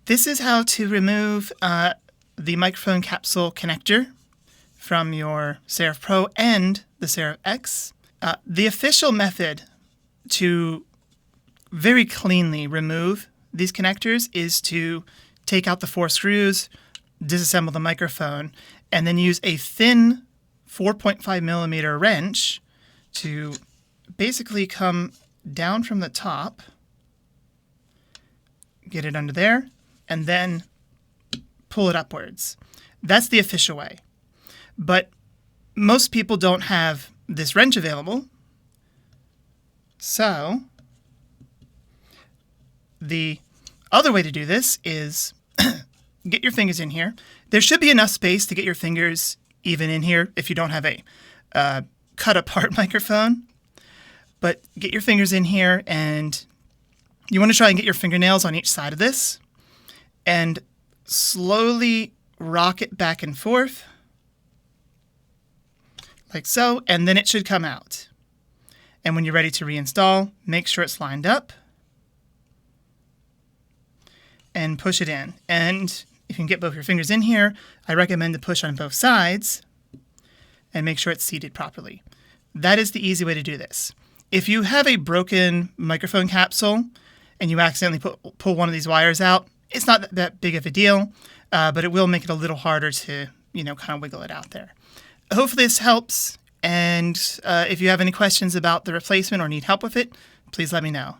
This is how to remove the microphone capsule connector from your Seraph Pro and the Seraph X. The official method to very cleanly remove these connectors is to take out the 4 screws, disassemble the microphone, and then use a thin 4.5 millimeter wrench to basically come down from the top, get it under there, and then pull it upwards. That's the official way. But most people don't have this wrench available. So the other way to do this is get your fingers in here. There should be enough space to get your fingers even in here if you don't have a cut apart microphone. But get your fingers in here, and you want to try and get your fingernails on each side of this and slowly rock it back and forth like so, and then it should come out. And when you're ready to reinstall, make sure it's lined up and push it in. And if you can get both your fingers in here, I recommend to push on both sides and make sure it's seated properly. That is the easy way to do this. If you have a broken microphone capsule and you accidentally pull one of these wires out, it's not that big of a deal, but it will make it a little harder to, kind of wiggle it out there. Hopefully this helps, and if you have any questions about the replacement or need help with it, please let me know.